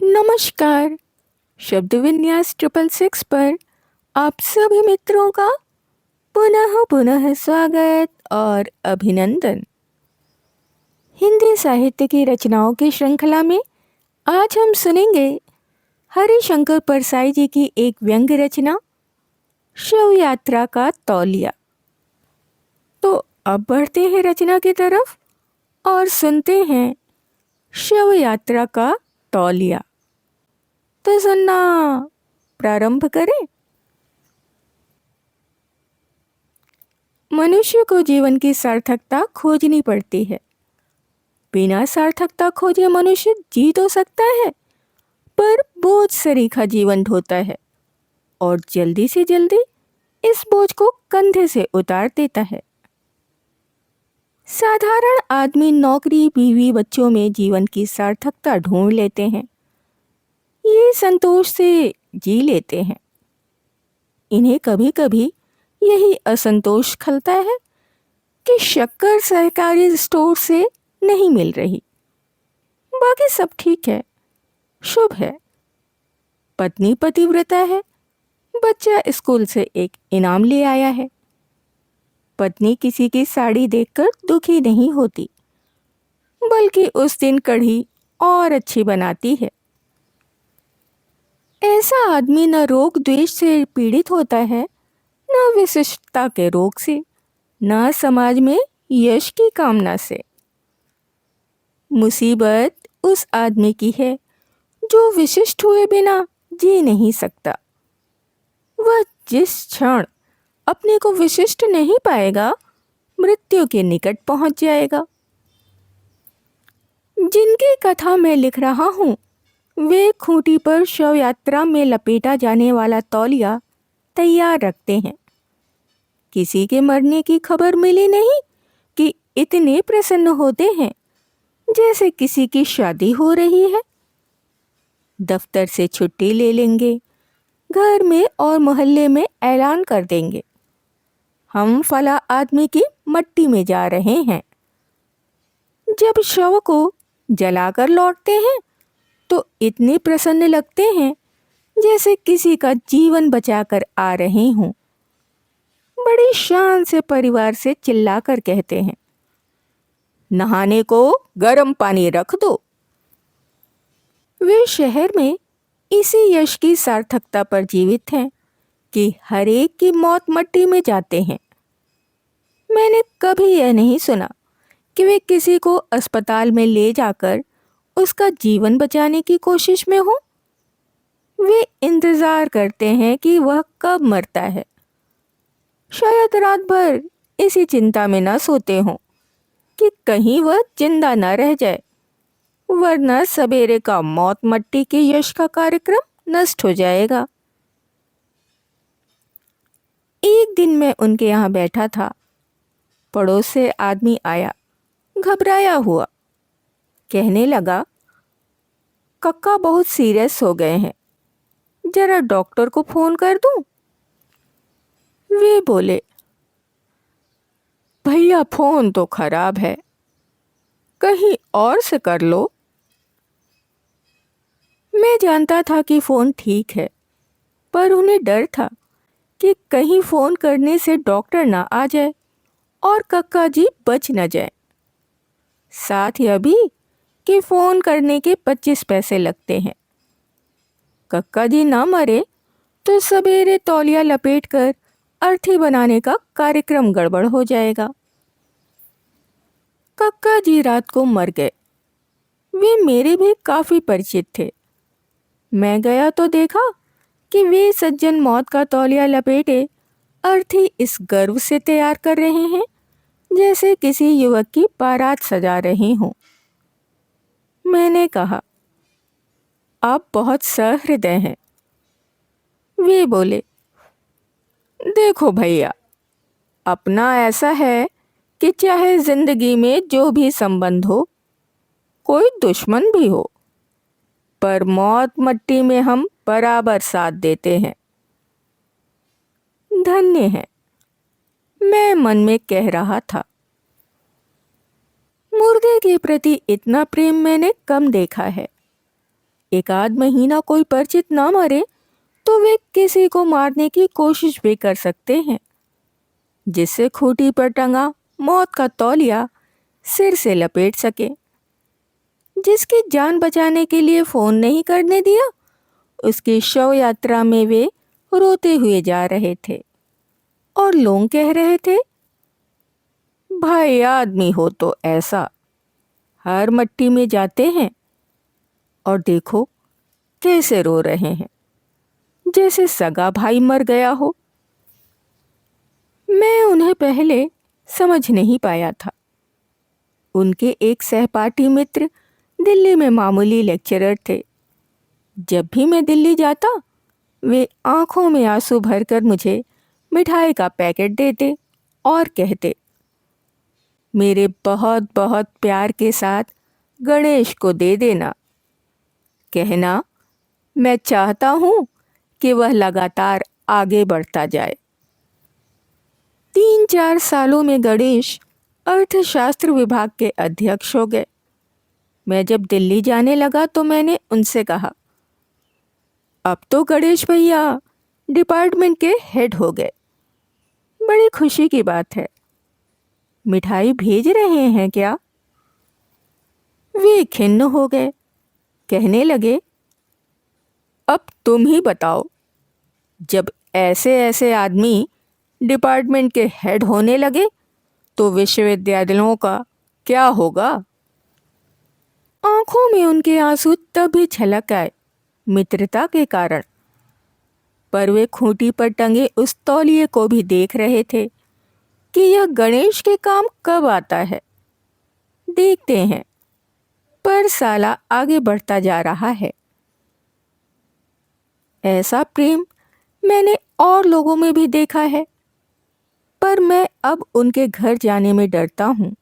नमस्कार। शब्द विन्यास 666 पर आप सभी मित्रों का पुनः पुनः स्वागत और अभिनंदन। हिंदी साहित्य की रचनाओं की श्रृंखला में आज हम सुनेंगे हरिशंकर परसाई जी की एक व्यंग्य रचना शव यात्रा का तौलिया। तो अब बढ़ते हैं रचना की तरफ और सुनते हैं शव यात्रा का तौलिया। तो सुनना प्रारंभ करें। मनुष्य को जीवन की सार्थकता खोजनी पड़ती है। बिना सार्थकता खोजे मनुष्य जी तो सकता है, पर बोझ सरीखा जीवन ढोता है और जल्दी से जल्दी इस बोझ को कंधे से उतार देता है। साधारण आदमी नौकरी, बीवी, बच्चों में जीवन की सार्थकता ढूंढ लेते हैं। ये संतोष से जी लेते हैं। इन्हें कभी कभी यही असंतोष खलता है कि शक्कर सहकारी स्टोर से नहीं मिल रही। बाकी सब ठीक है, शुभ है। पत्नी पतिव्रता है, बच्चा स्कूल से एक इनाम ले आया है। पत्नी किसी की साड़ी देखकर दुखी नहीं होती, बल्कि उस दिन कढ़ी और अच्छी बनाती है। ऐसा आदमी न रोग द्वेष से पीड़ित होता है, न विशिष्टता के रोग से, न समाज में यश की कामना से। मुसीबत उस आदमी की है जो विशिष्ट हुए बिना जी नहीं सकता। वह जिस क्षण अपने को विशिष्ट नहीं पाएगा, मृत्यु के निकट पहुंच जाएगा। जिनकी कथा मैं लिख रहा हूं, वे खूंटी पर शव यात्रा में लपेटा जाने वाला तौलिया तैयार रखते हैं। किसी के मरने की खबर मिली नहीं कि इतने प्रसन्न होते हैं जैसे किसी की शादी हो रही है। दफ्तर से छुट्टी ले लेंगे, घर में और मोहल्ले में ऐलान कर देंगे, हम फला आदमी की मट्टी में जा रहे हैं। जब शव को जलाकर लौटते हैं तो इतने प्रसन्न लगते हैं जैसे किसी का जीवन बचाकर आ रहे हों। बड़ी शान से परिवार से चिल्लाकर कहते हैं, नहाने को गर्म पानी रख दो। वे शहर में इसी यश की सार्थकता पर जीवित हैं कि हर एक की मौत मट्टी में जाते हैं। मैंने कभी यह नहीं सुना कि वे किसी को अस्पताल में ले जाकर उसका जीवन बचाने की कोशिश में हो। वे इंतजार करते हैं कि वह कब मरता है। शायद रात भर इसी चिंता में न सोते हों कि कहीं वह जिंदा न रह जाए, वरना सवेरे का मौत मट्टी के यश का कार्यक्रम नष्ट हो जाएगा। एक दिन मैं उनके यहाँ बैठा था। पड़ोस से आदमी आया, घबराया हुआ। कहने लगा, कक्का बहुत सीरियस हो गए हैं, जरा डॉक्टर को फोन कर दूं? वे बोले, भैया फोन तो खराब है, कहीं और से कर लो। मैं जानता था कि फोन ठीक है, पर उन्हें डर था कि कहीं फोन करने से डॉक्टर ना आ जाए और कक्का जी बच न जाए। साथ यह भी कि फोन करने के 25 पैसे लगते हैं। कक्का जी ना मरे तो सवेरे तौलिया लपेटकर अर्थी बनाने का कार्यक्रम गड़बड़ हो जाएगा। कक्का जी रात को मर गए। वे मेरे भी काफी परिचित थे। मैं गया तो देखा कि वे सज्जन मौत का तौलिया लपेटे अर्थी इस गर्व से तैयार कर रहे हैं जैसे किसी युवक की बारात सजा रहे हों। मैंने कहा, आप बहुत सहृदय हैं। वे बोले, देखो भैया, अपना ऐसा है कि चाहे जिंदगी में जो भी संबंध हो, कोई दुश्मन भी हो, पर मौत मट्टी में हम बराबर साथ देते हैं। धन्य है, मैं मन में कह रहा था। मुर्दे के प्रति इतना प्रेम मैंने कम देखा है। एक आध महीना कोई परिचित ना मरे तो वे किसी को मारने की कोशिश भी कर सकते हैं, जिससे खूंटी पर टंगा मौत का तौलिया सिर से लपेट सके। जिसकी जान बचाने के लिए फोन नहीं करने दिया, उसकी शव यात्रा में वे रोते हुए जा रहे थे और लोग कह रहे थे, भाई आदमी हो तो ऐसा, हर मट्टी में जाते हैं और देखो कैसे रो रहे हैं, जैसे सगा भाई मर गया हो। मैं उन्हें पहले समझ नहीं पाया था। उनके एक सहपाठी मित्र दिल्ली में मामूली लेक्चरर थे। जब भी मैं दिल्ली जाता, वे आंखों में आंसू भरकर मुझे मिठाई का पैकेट देते और कहते, मेरे बहुत बहुत प्यार के साथ गणेश को दे देना। कहना, मैं चाहता हूँ कि वह लगातार आगे बढ़ता जाए। 3-4 सालों में गणेश अर्थशास्त्र विभाग के अध्यक्ष हो गए। मैं जब दिल्ली जाने लगा तो मैंने उनसे कहा, अब तो गणेश भैया डिपार्टमेंट के हेड हो गए। बड़ी खुशी की बात है। मिठाई भेज रहे हैं क्या? वे खिन्न हो गए। कहने लगे, अब तुम ही बताओ, जब ऐसे ऐसे आदमी डिपार्टमेंट के हेड होने लगे तो विश्वविद्यालयों का क्या होगा? आंखों में उनके आंसू तभी छलक आए, मित्रता के कारण। पर वे खूंटी पर टंगे उस तौलिए को भी देख रहे थे कि यह गणेश के काम कब आता है। देखते हैं, पर साला आगे बढ़ता जा रहा है। ऐसा प्रेम मैंने और लोगों में भी देखा है, पर मैं अब उनके घर जाने में डरता हूँ।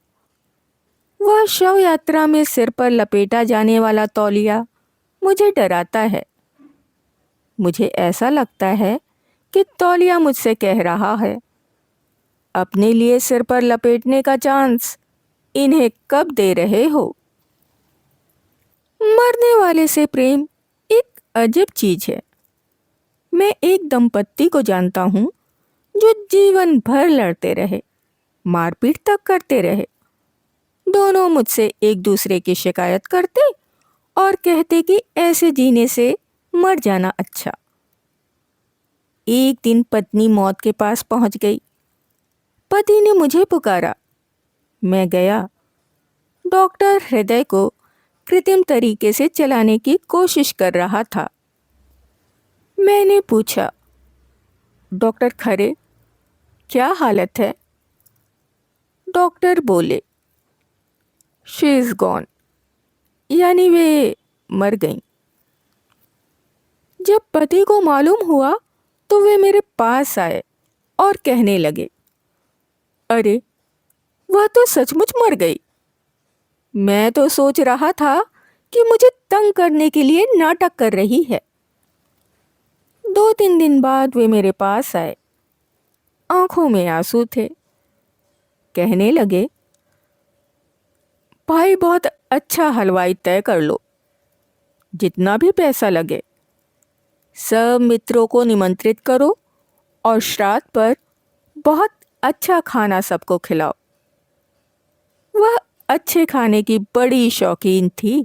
वह शव यात्रा में सिर पर लपेटा जाने वाला तौलिया मुझे डराता है। मुझे ऐसा लगता है कि तौलिया मुझसे कह रहा है, अपने लिए सिर पर लपेटने का चांस इन्हें कब दे रहे हो? मरने वाले से प्रेम एक अजब चीज है। मैं एक दंपत्ति को जानता हूँ जो जीवन भर लड़ते रहे, मारपीट तक करते रहे। दोनों मुझसे एक दूसरे की शिकायत करते और कहते कि ऐसे जीने से मर जाना अच्छा। एक दिन पत्नी मौत के पास पहुंच गई। पति ने मुझे पुकारा। मैं गया। डॉक्टर हृदय को कृत्रिम तरीके से चलाने की कोशिश कर रहा था। मैंने पूछा, डॉक्टर खरे, क्या हालत है? डॉक्टर बोले, शी इज गॉन, यानी वे मर गईं। जब पति को मालूम हुआ तो वे मेरे पास आए और कहने लगे, अरे वह तो सचमुच मर गई। मैं तो सोच रहा था कि मुझे तंग करने के लिए नाटक कर रही है। 2-3 दिन बाद वे मेरे पास आए। आंखों में आंसू थे। कहने लगे, भाई बहुत अच्छा हलवाई तय कर लो, जितना भी पैसा लगे। सब मित्रों को निमंत्रित करो और श्राद्ध पर बहुत अच्छा खाना सबको खिलाओ। वह अच्छे खाने की बड़ी शौकीन थी।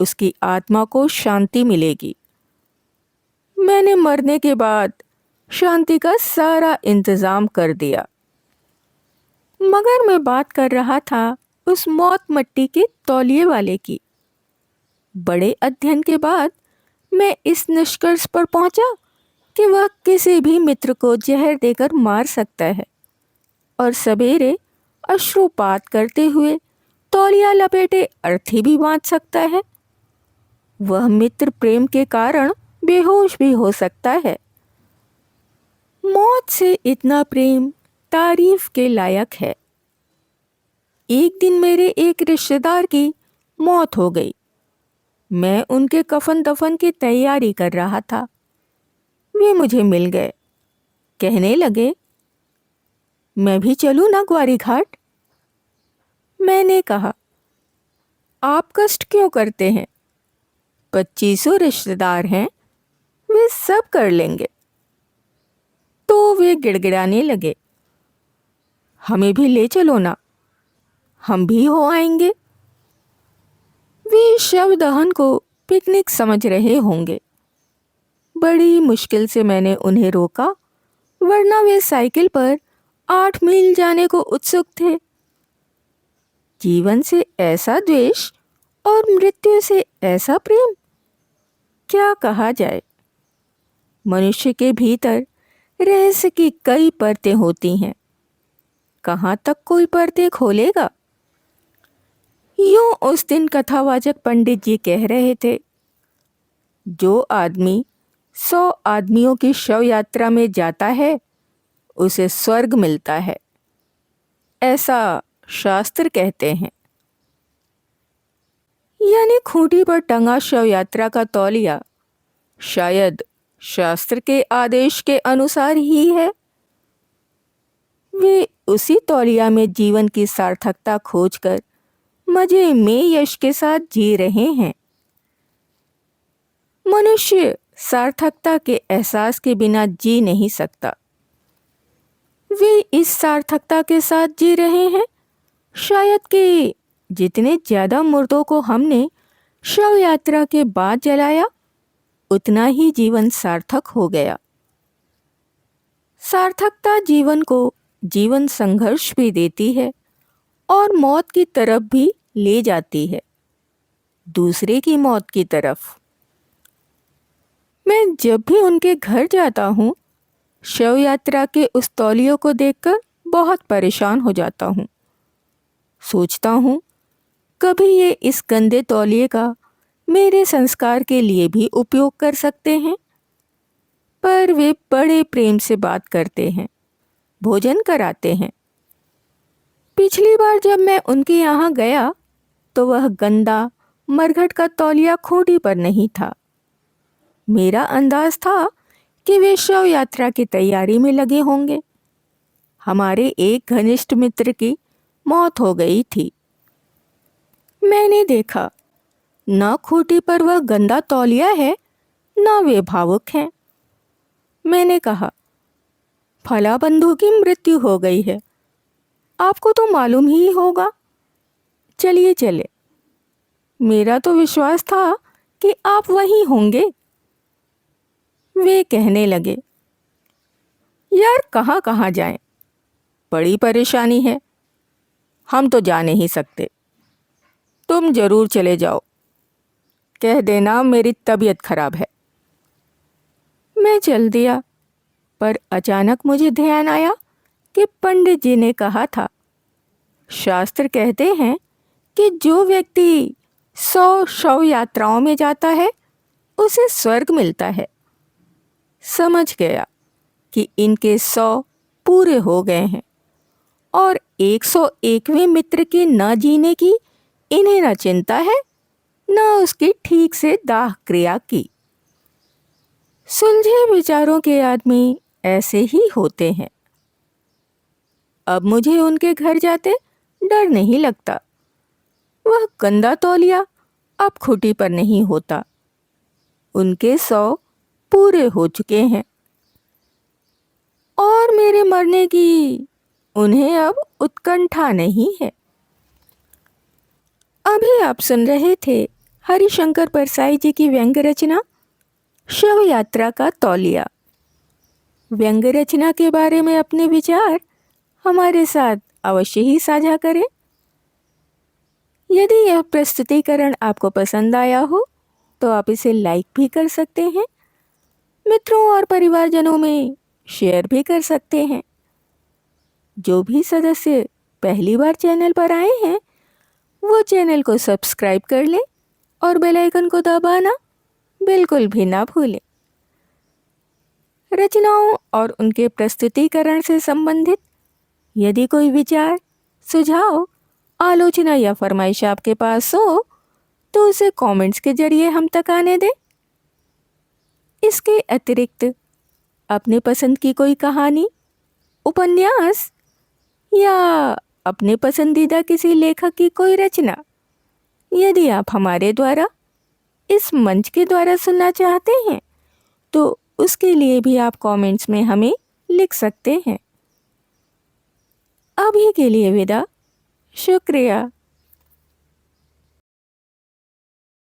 उसकी आत्मा को शांति मिलेगी। मैंने मरने के बाद शांति का सारा इंतजाम कर दिया। मगर मैं बात कर रहा था उस मौत मट्टी के तौलिए वाले की। बड़े अध्ययन के बाद मैं इस निष्कर्ष पर पहुंचा कि वह किसी भी मित्र को जहर देकर मार सकता है और सवेरे अश्रुपात करते हुए तौलिया लपेटे अर्थी भी बांध सकता है। वह मित्र प्रेम के कारण बेहोश भी हो सकता है। मौत से इतना प्रेम तारीफ के लायक है। एक दिन मेरे एक रिश्तेदार की मौत हो गई। मैं उनके कफन दफन की तैयारी कर रहा था। वे मुझे मिल गए। कहने लगे, मैं भी चलूं ना ग्वारी घाट? मैंने कहा, आप कष्ट क्यों करते हैं? 2500 रिश्तेदार हैं, वे सब कर लेंगे। तो वे गिड़गिड़ाने लगे, हमें भी ले चलो ना, हम भी हो आएंगे। वे शव दहन को पिकनिक समझ रहे होंगे। बड़ी मुश्किल से मैंने उन्हें रोका, वरना वे साइकिल पर 8 मील जाने को उत्सुक थे। जीवन से ऐसा द्वेष और मृत्यु से ऐसा प्रेम, क्या कहा जाए। मनुष्य के भीतर रहस्य की कई परतें होती हैं, कहाँ तक कोई परतें खोलेगा। यूं उस दिन कथावाचक पंडित जी कह रहे थे, जो आदमी 100 आदमियों की शव यात्रा में जाता है उसे स्वर्ग मिलता है, ऐसा शास्त्र कहते हैं। यानी खूंटी पर टंगा शव यात्रा का तौलिया शायद शास्त्र के आदेश के अनुसार ही है। वे उसी तौलिया में जीवन की सार्थकता खोजकर मजे में यश के साथ जी रहे हैं। मनुष्य सार्थकता के एहसास के बिना जी नहीं सकता। वे इस सार्थकता के साथ जी रहे हैं, शायद कि जितने ज़्यादा मुर्दों को हमने शव यात्रा के बाद जलाया, उतना ही जीवन सार्थक हो गया। सार्थकता जीवन को जीवन संघर्ष भी देती है और मौत की तरफ भी ले जाती है, दूसरे की मौत की तरफ। मैं जब भी उनके घर जाता हूँ, शव यात्रा के उस तौलियों को देखकर बहुत परेशान हो जाता हूँ। सोचता हूँ कभी ये इस गंदे तौलिए का मेरे संस्कार के लिए भी उपयोग कर सकते हैं। पर वे बड़े प्रेम से बात करते हैं, भोजन कराते हैं। पिछली बार जब मैं उनके यहाँ गया तो वह गंदा मरघट का तौलिया खूंटी पर नहीं था। मेरा अंदाज था कि वे शव यात्रा की तैयारी में लगे होंगे। हमारे एक घनिष्ठ मित्र की मौत हो गई थी। मैंने देखा, न खूंटी पर वह गंदा तौलिया है, न वे भावुक हैं। मैंने कहा, फला बंधु की मृत्यु हो गई है, आपको तो मालूम ही होगा, चलिए चले। मेरा तो विश्वास था कि आप वहीं होंगे। वे कहने लगे, यार कहाँ कहाँ जाएं, बड़ी परेशानी है, हम तो जा नहीं सकते, तुम जरूर चले जाओ, कह देना मेरी तबीयत खराब है। मैं चल दिया, पर अचानक मुझे ध्यान आया कि पंडित जी ने कहा था, शास्त्र कहते हैं कि जो व्यक्ति 100 शव यात्राओं में जाता है उसे स्वर्ग मिलता है। समझ गया कि इनके 100 पूरे हो गए हैं और 101वें मित्र के न जीने की इन्हें न चिंता है, न उसकी ठीक से दाह क्रिया की। सुलझे विचारों के आदमी ऐसे ही होते हैं। अब मुझे उनके घर जाते डर नहीं लगता। वह गंदा तौलिया अब खूंटी पर नहीं होता। उनके 100 पूरे हो चुके हैं और मेरे मरने की उन्हें अब उत्कंठा नहीं है। अभी आप सुन रहे थे हरिशंकर परसाई जी की व्यंग्य रचना शव यात्रा का तौलिया। व्यंग्य रचना के बारे में अपने विचार हमारे साथ अवश्य ही साझा करें। यदि यह प्रस्तुतिकरण आपको पसंद आया हो तो आप इसे लाइक भी कर सकते हैं, मित्रों और परिवारजनों में शेयर भी कर सकते हैं। जो भी सदस्य पहली बार चैनल पर आए हैं वो चैनल को सब्सक्राइब कर लें और बेल आइकन को दबाना बिल्कुल भी ना भूलें। रचनाओं और उनके प्रस्तुतिकरण से संबंधित यदि कोई विचार, सुझाव, आलोचना या फरमाइश आपके पास हो तो उसे कमेंट्स के जरिए हम तक आने दें। इसके अतिरिक्त अपने पसंद की कोई कहानी, उपन्यास या अपने पसंदीदा किसी लेखक की कोई रचना यदि आप हमारे द्वारा इस मंच के द्वारा सुनना चाहते हैं तो उसके लिए भी आप कमेंट्स में हमें लिख सकते हैं। अभी के लिए विदा, शुक्रिया।